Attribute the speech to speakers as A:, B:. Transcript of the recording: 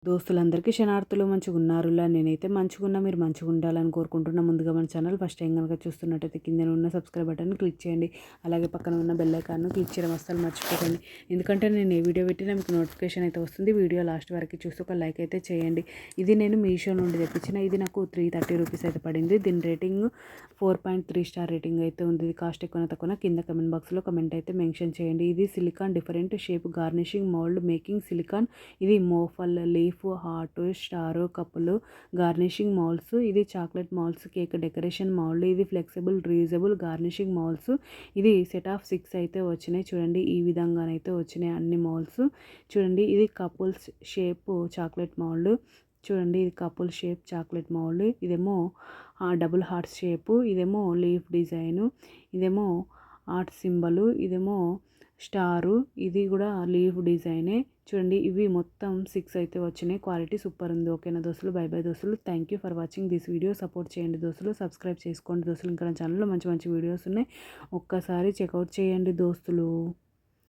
A: దోస్తులందరికీ శనార్థులు మంచిగున్నారులా. నేనైతే మంచిగున్నా, మీరు మంచిగుండాలని కోరుకుంటున్నా. ముందుగా మన ఛానల్ ఫస్ట్ టైం కనుక చూస్తున్నట్టయితే కింద ఉన్న సబ్స్క్రైబ్ బటన్ క్లిక్ చేయండి. అలాగే పక్కన ఉన్న బెల్ ఐకాన్ను క్లిక్ చేయడం అస్సలు మర్చిపోకండి. ఎందుకంటే నేను ఏ వీడియో పెట్టినా మీకు నోటిఫికేషన్ అయితే వస్తుంది. వీడియో లాస్ట్ వరకు చూసి ఒక లైక్ అయితే చేయండి. ఇది నేను మీషో నుండి తెప్పించిన. ఇది నాకు 330 రూపీస్ అయితే పడింది. దీని రేటింగ్ 4.3 స్టార్ రేటింగ్ అయితే ఉంది. ఇది కాస్ట్ ఎక్కువ తక్కువ కింద కమెంట్ బాక్స్లో కమెంట్ అయితే మెన్షన్ చేయండి. ఇది silicon different shape garnishing mould making silicon. ఇది మోఫల్ లీఫ్ హార్ట్ స్టార్ కప్పులు గార్నిషింగ్ మౌల్డ్స్. ఇది chocolate moulds cake decoration mould. ఇది ఫ్లెక్సిబుల్ రీజబుల్ గార్నిషింగ్ మౌల్డ్స్. ఇది సెట్ ఆఫ్ 6 అయితే వచ్చినాయి. చూడండి ఈ విధంగానైతే వచ్చినాయి అన్ని మౌల్డ్స్. చూడండి ఇది కపుల్స్ షేప్ చాక్లెట్ మౌల్డ్. చూడండి ఇది కపుల్ షేప్ చాక్లెట్ మౌల్డ్. ఇదేమో డబుల్ హార్ట్ షేపు. ఇదేమో లీఫ్ డిజైను. ఇదేమో హార్ట్ సింబలు. ఇదేమో స్టారు. ఇది కూడా లీఫ్ డిజైనే. చూడండి ఇవి మొత్తం 6 అయితే వచ్చినాయి. క్వాలిటీ సూపర్ ఉంది. ఓకేనా దోస్తులు, బై బై దోస్తులు. Thank you for watching this video. Support చేయండి దోస్తులు, సబ్స్క్రైబ్ చేసుకోండి దోస్తులు. ఇంకా నా ఛానల్లో మంచి మంచి వీడియోస్ ఉన్నాయి. ఒక్కసారి చెక్అవుట్ చేయండి దోస్తులు.